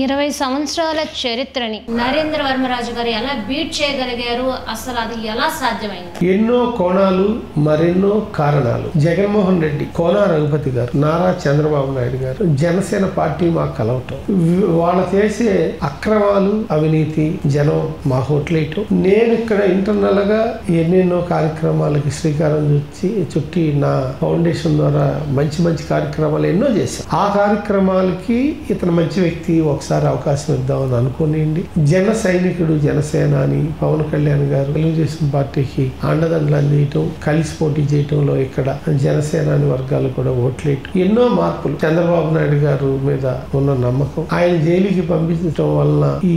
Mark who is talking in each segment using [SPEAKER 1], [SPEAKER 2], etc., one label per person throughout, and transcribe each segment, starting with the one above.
[SPEAKER 1] 20 సంవత్సరాల చరిత్రని నరేంద్ర వర్మరాజు గారు ఎలా బీట్ చేయగలిగారు? అసలు అది ఎలా సాధ్యమైంది?
[SPEAKER 2] ఎన్నో కోణాలు, మరెన్నో కారణాలు. జగన్మోహన్ రెడ్డి, కోన రఘుపతి గారు, నారా చంద్రబాబు నాయుడు గారు, జనసేన పార్టీ మాకు కలవటం, వాళ్ళు చేసే అక్రమాలు, అవినీతి, జనం మా హోట్లేయటం. నేను ఇక్కడ ఇంటర్నల్ గా ఎన్నెన్నో కార్యక్రమాలకి శ్రీకారం చుట్టి నా ఫౌండేషన్ ద్వారా మంచి మంచి కార్యక్రమాలు ఎన్నో చేశాను. ఆ కార్యక్రమాలకి ఇతను మంచి వ్యక్తి, ఒకసారి అవకాశం ఇద్దామని అనుకోనియండి. జన సైనికుడు, జనసేన అని పవన్ కళ్యాణ్ గారు తెలుగుదేశం పార్టీకి అండదండలు అందించడం, కలిసి పోటీ చేయటంలో ఇక్కడ జనసేన వర్గాలు కూడా ఓట్లేయటం, ఎన్నో మార్పులు. చంద్రబాబు నాయుడు గారు మీద ఉన్న నమ్మకం, ఆయన జైలుకి పంపించడం వలన ఈ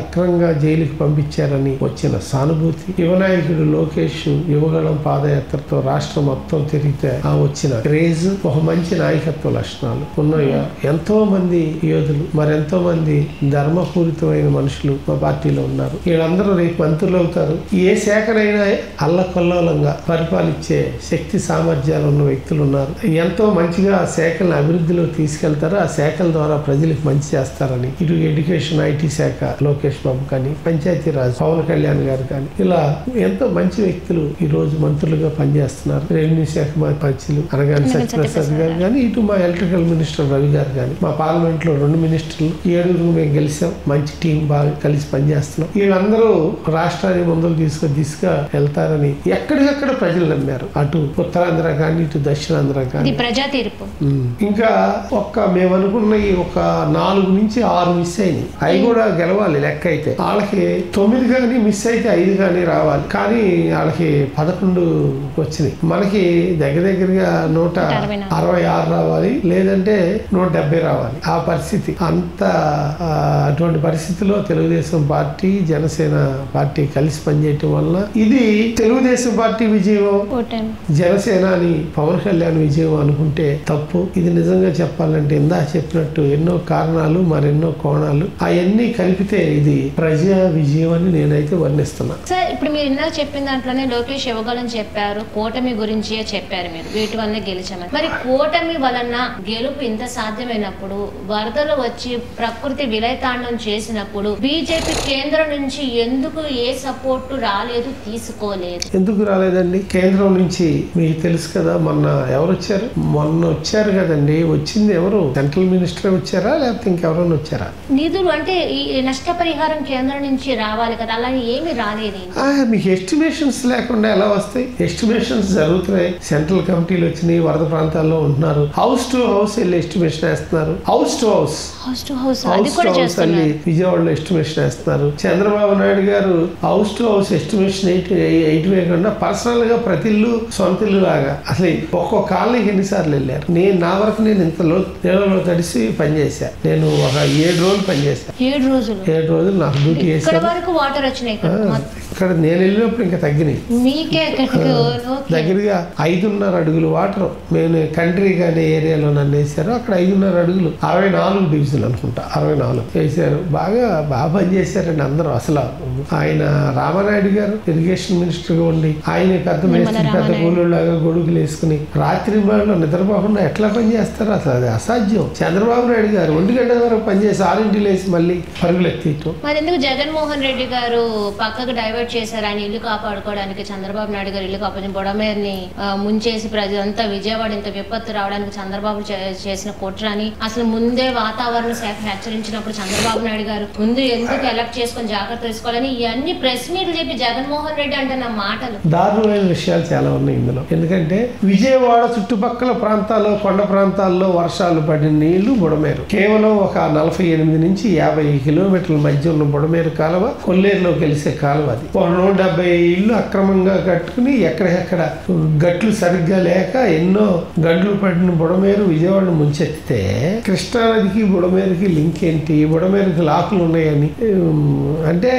[SPEAKER 2] అక్రమంగా జైలుకి పంపించారని వచ్చిన సానుభూతి, యువనాయకుడు లోకేష్ యువగళం పాదయాత్రతో రాష్ట్రం మొత్తం తిరిగితే ఆ వచ్చిన క్రేజ్, ఒక మంచి నాయకత్వ లక్షణాలు ఉన్నాయి. ఎంతో మంది యోధులు, మరెంతో మంది ధర్మపూరితమైన మనుషులు మా పార్టీలో ఉన్నారు. వీళ్ళందరూ రేపు మంత్రులు అవుతారు. ఏ శాఖనైనా అల్లకల్లోలంగా పరిపాలించే శక్తి సామర్థ్యాలు ఉన్న వ్యక్తులు ఉన్నారు. ఎంతో మంచిగా ఆ శాఖలను అభివృద్ధిలో తీసుకెళ్తారు. ఆ శాఖల ద్వారా ప్రజలకు మంచి చేస్తారని ఇటు ఎడ్యుకేషన్, ఐటీ శాఖ లోకేష్ బాబు కానీ, పంచాయతీరాజ్ పవన్ కళ్యాణ్ గారు కానీ, ఇలా ఎంతో మంచి వ్యక్తులు ఈ రోజు మంత్రులుగా పనిచేస్తున్నారు. రెవెన్యూ శాఖ మంత్రులు అనగానే సత్యప్రసాద్ గారు కానీ, ఇటు మా ఎలక్ట్రికల్ మినిస్టర్ రవి గారు కానీ, మా పార్లమెంట్ లో 2 మినిస్టర్లు, 7 మేము గెలిచాం. మంచి టీం, బాగా కలిసి పనిచేస్తున్నాం. వీళ్ళందరూ రాష్ట్రాన్ని ముందుకు తీసుగా వెళ్తారని ఎక్కడికక్కడ ప్రజలు నమ్మారు. అటు ఉత్తరాంధ్ర కానీ, ఇటు దక్షిణాంధ్ర కానీ.
[SPEAKER 1] ప్రజా తీర్పు
[SPEAKER 2] ఇంకా మేము అనుకున్న ఒక 4 నుంచి 6 మిస్ అయినాయి. అవి కూడా గెలవాలి. లెక్క అయితే వాళ్ళకి 9 కానీ మిస్ అయితే 5 కానీ రావాలి. కానీ వాళ్ళకి 11 వచ్చినాయి. మనకి దగ్గరగా 166 రావాలి, లేదంటే 170 రావాలి. ఆ పరిస్థితి అటువంటి పరిస్థితిలో తెలుగుదేశం పార్టీ, జనసేన పార్టీ కలిసి పనిచేయటం వల్ల ఇది తెలుగుదేశం పార్టీ విజయం, జనసేన అని పవన్ కళ్యాణ్ విజయం అనుకుంటే తప్పు. ఇది నిజంగా చెప్పాలంటే ఇందా చెప్పినట్టు ఎన్నో కారణాలు, మరెన్నో కోణాలు, అవన్నీ కలిపితే ఇది ప్రజా విజయం అని నేనైతే వర్ణిస్తున్నా.
[SPEAKER 1] సార్, ఇప్పుడు మీరు ఇందాక చెప్పిన దాంట్లోనే లోకేష్ యువగలం చెప్పారు, కూటమి గురించి చెప్పారు మీరు, వీటి వల్లనే గెలిచామని. మరి కూటమి వలన గెలుపు ఇంత సాధ్యమైనప్పుడు, వరదలు వచ్చి ప్రకృతి విలయతాండం చేసినప్పుడు బీజేపీ కేంద్రం నుంచి ఎందుకు ఏ సపోర్ట్ రాలేదు, తీసుకోలేదు?
[SPEAKER 2] ఎందుకు రాలేదండి? కేంద్రం నుంచి మీకు తెలుసు కదా, మొన్న ఎవరు వచ్చారు? మొన్న వచ్చారు కదండి. వచ్చింది ఎవరు? సెంట్రల్ మినిస్టర్ వచ్చారా, లేకపోతే ఇంకెవరైనా వచ్చారా?
[SPEAKER 1] నిధులు అంటే ఈ నష్టపరిహారం కేంద్రం నుంచి రావాలి కదా, అలా ఏమి రాలేదు.
[SPEAKER 2] మీకు ఎస్టిమేషన్స్ లేకుండా ఎలా వస్తాయి? ఎస్టిమేషన్స్ జరుగుతున్నాయి. సెంట్రల్ కమిటీలు వచ్చినాయి, వరద ప్రాంతాల్లో ఉంటున్నారు. హౌస్ టు హౌస్ వెళ్ళి ఎస్టిమేషన్ వేస్తున్నారు. హౌస్ టు హౌస్ వెళ్ళి విజయవాడలో ఎస్టిమేషన్ వేస్తున్నారు. చంద్రబాబు నాయుడు గారు హౌస్ టు హౌస్ ఎస్టిమేషన్ వేయకుండా పర్సనల్ గా ప్రతి ఇల్లు సొంత ఇల్లు లాగా అసలు ఒక్కొక్క కాలనీకి ఎన్నిసార్లు వెళ్ళారు. నా వరకు నేను ఇంత నీళ్ళలో తడిసి పనిచేశా. నేను ఒక 7 రోజులు పనిచేశాను. 7 రోజులు నాకు డ్యూటీ చేశాను. ఇక్కడ నేను వెళ్ళినప్పుడు ఇంకా తగ్గినాయి. దగ్గరగా 5.5 అడుగులు వాటర్. మేము కంట్రీగా అనే ఏరియాలో నన్ను వేశారు. అక్కడ 5.5 అడుగులు, 64 డివిజన్ అనుకుంటా, 64 వేశారు. బాగా పనిచేశారండి అందరూ. అసలు ఆయన రామానాయుడు గారు ఇరిగేషన్ మినిస్టర్ గా ఉండి ఆయన పెద్ద మేస్త్రి, పెద్ద గోలులాగా గొడుగులు వేసుకుని రాత్రి బాగా నిద్రపోకుండా ఎట్లా పనిచేస్తారు? అసలు అది అసాధ్యం. చంద్రబాబు నాయుడు గారు 1 గంట వరకు పనిచేసి 6 వేసి మళ్ళీ పరుగులు ఎత్తియటం.
[SPEAKER 1] మరి ఎందుకు జగన్మోహన్ రెడ్డి గారు పక్కకు డైవర్ట్ చేశారు? ఆయన ఇల్లు కాపాడుకోవడానికి చంద్రబాబు నాయుడు గారు ఇల్లు కాపాడి బొడమేరుని ముంచేసి ప్రజలంతా విజయవాడ ఇంత విపత్తు రావడానికి చంద్రబాబు చేసిన కుట్రని అసలు ముందే వాతావరణ శాఖ హెచ్చరించినప్పుడు చంద్రబాబు నాయుడు గారు ముందు ఎందుకు ఎలక్ట్ చేసుకొని జాగ్రత్త తీసుకోవాలని ఇవన్నీ ప్రెస్ మీట్లు చెప్పి జగన్మోహన్ రెడ్డి అంటే నా మాటలు.
[SPEAKER 2] దారుణమైన విషయాలు చాలా ఉన్నాయి ఇందులో. ఎందుకంటే విజయవాడ చుట్టుపక్కల ప్రాంతాల్లో, కొండ ప్రాంతాల్లో వర్షాలు పడిన నీళ్లు బుడమేరు కేవలం ఒక 48 నుంచి 50 కిలోమీటర్ల మధ్య ఉన్న బుడమేరు కాలువ కొల్లేరులో కలిసే కాలువ. అది 170 ఇళ్ళు అక్రమంగా కట్టుకుని ఎక్కడెక్కడ గట్లు సరిగ్గా లేక ఎన్నో గంటలు పడిన బుడమేరు విజయవాడను ముంచెత్తితే కృష్ణానదికి బుడమేరుకి లింక్ ఏంటి? బుడమేరుకి లాకులు ఉన్నాయని అంటే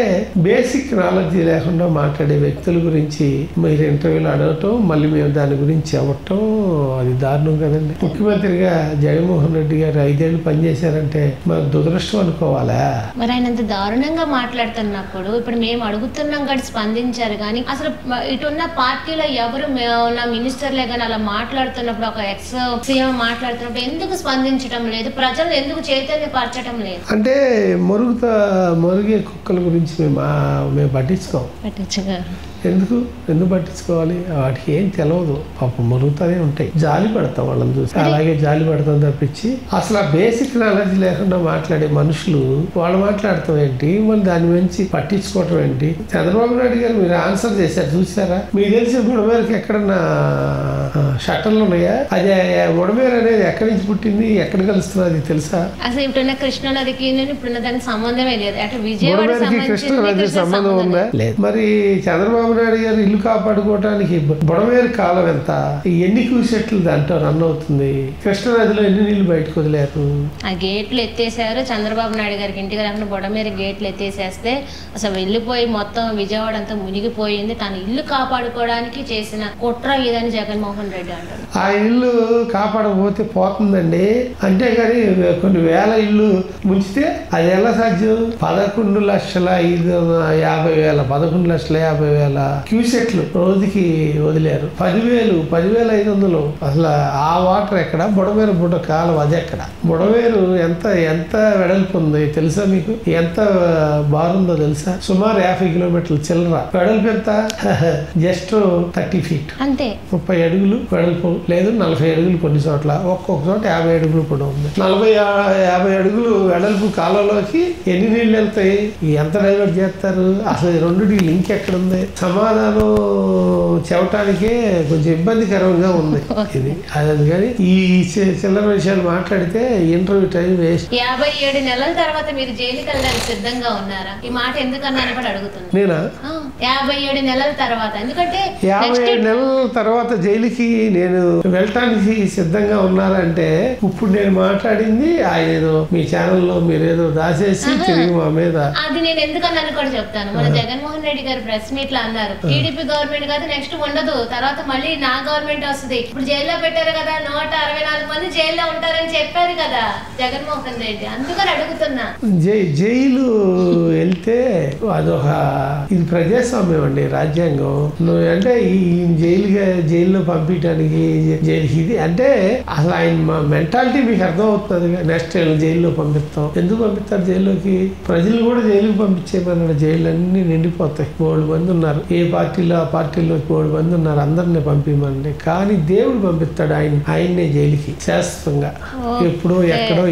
[SPEAKER 2] బేసిక్ నాలెడ్జ్ లేకుండా మాట్లాడే వ్యక్తుల గురించి మీరు ఇంటర్వ్యూలు అడగటం, మళ్ళీ మేము దాని గురించి చెప్పటం, అది దారుణం కదండి. ముఖ్యమంత్రిగా జగన్మోహన్ రెడ్డి గారు 5 ఏళ్ళు పనిచేశారంటే మరి దురదృష్టం అనుకోవాలా?
[SPEAKER 1] మరి ఆయన అంత దారుణంగా మాట్లాడుతున్నప్పుడు ఇప్పుడు మేము అడుగుతున్నాం గడి స్పందించారు కానీ అసలు ఇటున్న పార్టీలో ఎవరు ఉన్న మినిస్టర్లే కానీ అలా మాట్లాడుతున్నప్పుడు, ఒక ఎక్స్ సీఎం మాట్లాడుతున్నప్పుడు ఎందుకు స్పందించడం లేదు? ప్రజలు ఎందుకు చైతన్యపరచడం లేదు?
[SPEAKER 2] అంటే మురిగే కుక్కల గురించి మేము పట్టించుకోం. ఎందుకు పట్టించుకోవాలి? వాటికి ఏం తెలియదు, పాపం మురుగుతూనే ఉంటాయి. జాలి పడతాం వాళ్ళని చూసి, అలాగే జాలి పడతాం తప్పించి అసలు ఆ బేసిక్ నాలెడ్జ్ లేకుండా మాట్లాడే మనుషులు వాళ్ళు మాట్లాడతాం ఏంటి, మళ్ళీ దాని గురించి పట్టించుకోవటం ఏంటి? చంద్రబాబు నాయుడు గారు మీరు ఆన్సర్ చేశారు చూసారా? మీకు తెలిసి బుడమేరకు ఎక్కడన్నా షట్టర్లు ఉన్నాయా? అదే బుడమేరు అనేది ఎక్కడి నుంచి పుట్టింది, ఎక్కడ కలుస్తున్నది తెలుసా?
[SPEAKER 1] అసలు ఇప్పుడున్న కృష్ణా నదికి ఇప్పుడున్న దానికి సంబంధమే లేదు. అటు విజయవాడ
[SPEAKER 2] కృష్ణా నది సంబంధం ఉందా? లేదు. మరి చంద్రబాబు నాయుడు గారు ఇల్లు కాపాడుకోవడానికి బుడమేరు కాలం ఎంత, ఎన్ని క్యూసెట్లు దాంట్లో రన్ అవుతుంది? కృష్ణా నదిలో ఎన్ని నీళ్లు బయటకు వదిలేరు?
[SPEAKER 1] ఆ గేట్లు ఎత్తేసారు. చంద్రబాబు నాయుడు గారికి ఇంటికి రాకుండా బుడమేరు గేట్లు ఎత్తేసేస్తే అసలు వెళ్ళిపోయి మొత్తం విజయవాడ అంతా మునిగిపోయింది. తన ఇల్లు కాపాడుకోవడానికి చేసిన కుట్ర ఇదని జగన్మోహన్ రెడ్డి అంటారు.
[SPEAKER 2] ఆ ఇల్లు కాపాడకపోతే పోతుందండి. అంతేగాని కొన్ని వేల ఇల్లు ముంచితే అది ఎలా సాధ్యం? 11,50,000 క్యూసెట్లు రోజుకి వదిలేరు. 10,500 అసలు ఆ వాటర్ ఎక్కడ? బుడమేరు బుడ్డ కాలం అది ఎక్కడ? బుడమేరు ఎంత వెడల్పు ఉంది తెలుసా మీకు? ఎంత బారుందో తెలుసా? సుమారు 50 కిలోమీటర్లు చిల్లర. వెడల్పు ఎంత? జస్ట్ 30 feet,
[SPEAKER 1] అంతే.
[SPEAKER 2] 30 అడుగులు వెడల్పు, లేదు 40 అడుగులు కొన్ని చోట్ల, ఒక్కొక్క చోట 50 అడుగులు కూడా ఉంది. 40-50 అడుగులు వెడల్పు కాలంలోకి ఎన్ని నీళ్ళు వెళ్తాయి? ఎంత డైవర్ట్ చేస్తారు? అసలు రెండుకి లింక్ ఎక్కడుంది? సమాధానం చెప్పటానికే కొంచెం ఇబ్బందికరంగా ఉంది ఇది. అందుకని ఈ చిల్లర విషయాలు మాట్లాడితే ఇంటర్వ్యూ టైం వేస్ట్.
[SPEAKER 1] 57 నెలల తర్వాత మీరు జైలుకి వెళ్ళడానికి సిద్ధంగా ఉన్నారా? ఈ మాట ఎందుకన్నాను కూడా అడుగుతున్నా.
[SPEAKER 2] నేనా?
[SPEAKER 1] 57 నెలల తర్వాత. ఎందుకంటే
[SPEAKER 2] 57 నెలల తర్వాత జైలుకి నేను వెళ్ళటానికి సిద్ధంగా ఉన్నారంటే ఇప్పుడు నేను మాట్లాడింది ఆయన ఏదో మీ ఛానల్లో మీరేదో దాచేసి తిరిగి మా మీద.
[SPEAKER 1] అది నేను ఎందుకన్నాను కూడా చెప్తాను. మన జగన్మోహన్ రెడ్డి గారు ప్రెస్ మీట్ లో అన్నారు, టీడీపీ గవర్నమెంట్ కాదు, నెక్స్ట్ ఉండదు, తర్వాత మళ్ళీ నా గవర్నమెంట్ వస్తుంది. ఇప్పుడు జైల్లో పెట్టారు కదా, 164 మంది జైల్లో ఉంటారని చెప్పారు కదా జగన్మోహన్ రెడ్డి. అందుకని అడుగుతున్నా. జైలు
[SPEAKER 2] వెళ్తే అదొక ఇది ప్రజాస్వామ్యం అండి, రాజ్యాంగం. అంటే ఈ జైల్లో పంపించడానికి ఇది అంటే అసలు ఆయన మెంటాలిటీ మీకు అర్థం అవుతుంది. నెక్స్ట్ జైల్లో పంపిస్తాం. ఎందుకు పంపిస్తారు జైల్లోకి? ప్రజలు కూడా జైలుకి పంపించేమన్నాడు. జైలు అన్ని నిండిపోతాయి. 3 మంది ఉన్నారు, ఏ పార్టీలో ఆ పార్టీలో 3 మంది ఉన్నారు, అందరినీ పంపించమండి. కానీ దేవుడు పంపిస్తాడు ఆయన్నే జైలుకి శాశ్వతంగా. ఎప్పుడో ఎక్కడో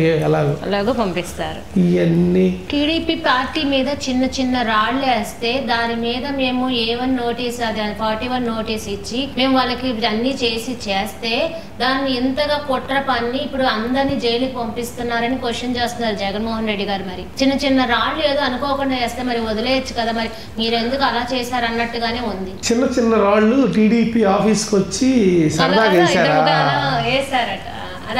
[SPEAKER 2] ఎలాగో పంపిస్తారు. ఇవన్నీ
[SPEAKER 1] టీడీపీ పార్టీ మీద చిన్న చిన్న రాళ్లు వేస్తే దాని మీద మేము A1 నోటీస్, అది 41 నోటీస్ ఇచ్చి మేము వాళ్ళకి అన్ని చేస్తే దాన్ని ఎంతగా కుట్ర పన్ని ఇప్పుడు అందరినీ జైలుకి పంపిస్తున్నారని క్వశ్చన్ చేస్తున్నారు జగన్మోహన్ రెడ్డి గారు. మరి చిన్న చిన్న రాళ్లు ఏదో అనుకోకుండా వేస్తే మరి వదిలేయచ్చు కదా, మరి మీరు ఎందుకు అలా చేశారు అన్నట్టుగానే ఉంది.
[SPEAKER 2] చిన్న చిన్న రాళ్లు టీడీపీ ఆఫీస్కి వచ్చి
[SPEAKER 1] వేసారట.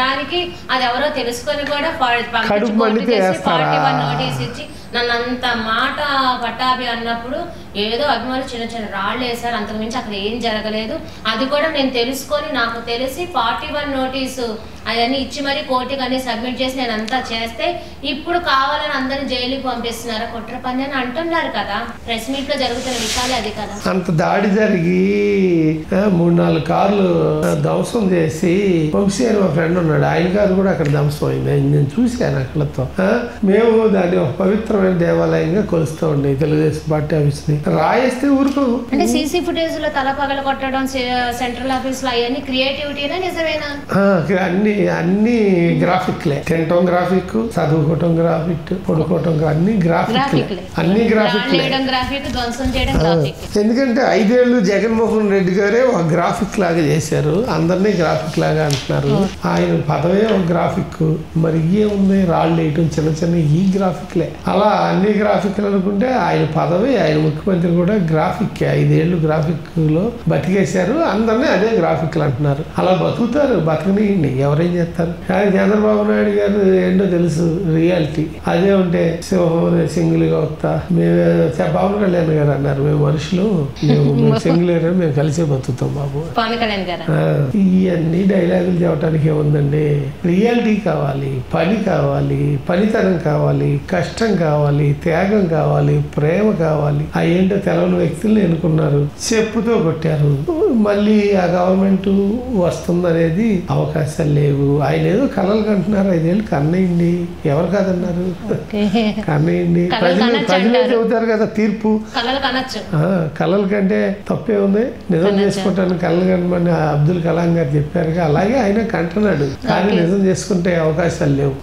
[SPEAKER 1] దానికి అది ఎవరో తెలుసుకొని కూడా 41 నోటీస్ ఇచ్చి నన్ను అంత మాట పట్టాభి అన్నప్పుడు ఏదో అభిమానులు చిన్న చిన్న రాళ్ళు వేశారు, అంతకుమించి అక్కడ ఏం జరగలేదు. అది కూడా నేను తెలుసుకొని నాకు తెలిసి 41 నోటీసు అవన్నీ ఇచ్చి మరి కోర్టుకి అన్ని సబ్మిట్ చేసి నేను అంతా చేస్తే ఇప్పుడు కావాలని అందరిని జైలుకి పంపిస్తున్నారు, కుట్ర పని అని అంటున్నారు కదా. ప్రెస్ మీట్ లో జరుగుతున్న విషయాలు అది కదా.
[SPEAKER 2] అంత దాడి జరిగి 3-4 కార్లు ధ్వంసం చేసి వంశీ అని మా ఫ్రెండ్ ఉన్నాడు, ఆయన గారు కూడా అక్కడ ధ్వంసం అయింది. నేను చూశాను అక్కడతో. మేము దాన్ని ఒక పవిత్రమైన దేవాలయంగా కొలుస్తూ ఉండే తెలుగుదేశం పార్టీ ఆఫీస్ ని రాయేస్తే ఊరుకో.
[SPEAKER 1] అంటే సీసీ ఫుటేజ్ లో తల పగల కొట్టడం సెంట్రల్ ఆఫీస్ లో అవన్నీ క్రియేటివిటీనా నిజమేనా?
[SPEAKER 2] అన్ని గ్రాఫిక్లే. తినటం గ్రాఫిక్, చదువుకోవటం గ్రాఫిక్, పడుకోవటం అన్ని గ్రాఫిక్. ఎందుకంటే 5 ఏళ్ళు జగన్మోహన్ రెడ్డి గారే ఒక గ్రాఫిక్ లాగా చేశారు, అందరినీ గ్రాఫిక్ లాగా అంటున్నారు. ఆయన పదవే ఒక గ్రాఫిక్. మరి ఏముంది, రాళ్ళు వేయటం చిన్న చిన్న ఈ గ్రాఫిక్లే. అలా అన్ని గ్రాఫిక్లు అనుకుంటే ఆయన పదవి, ఆయన ముఖ్యమంత్రి కూడా గ్రాఫిక్. 5 ఏళ్ళు గ్రాఫిక్ లో బతికేశారు, అందరినీ అదే గ్రాఫిక్లు అంటున్నారు. అలా బతుకుతారు, బతకనియండి, ఎవరేం చేస్తారు. కానీ చంద్రబాబు నాయుడు గారు ఏంటో తెలుసు రియాలిటీ. అదే ఉంటే సింగిల్ గా వస్తా, మేము పవన్ కళ్యాణ్ గారు అన్నారు, మేము మనుషులు, మేము సింగిల్ గా మేము కలిసే బతుకుతాం బాబు. ఇవన్నీ డైలాగులు చెప్పడానికి ఏముందండి. రియాలిటీ కావాలి, పని కావాలి, పనితనం కావాలి, కష్టం కావాలి, త్యాగం కావాలి, ప్రేమ కావాలి. అవి ఏంటో తెలవని వ్యక్తుల్ని ఎన్నుకున్నారు, చెప్పుతో కొట్టారు. మళ్ళీ ఆ గవర్నమెంట్ వస్తుందనేది అవకాశాలు లేవు. ఆయన ఏదో కలలు కంటున్నారు, 5 ఏళ్ళు కన్నేయండి, ఎవరు కాదన్నారు, కన్నేయండి. ప్రజలే చెబుతారు కదా తీర్పు. కలలు కంటే తప్పే ఉంది, నిజం చేసుకుంటాను కలలు కంటమని అబ్దుల్ కలాం గారు చెప్పారు. అలాగే ఆయన కంటున్నాడు, కానీ నిజం చేసుకుంటే అవకాశాలు లేవు.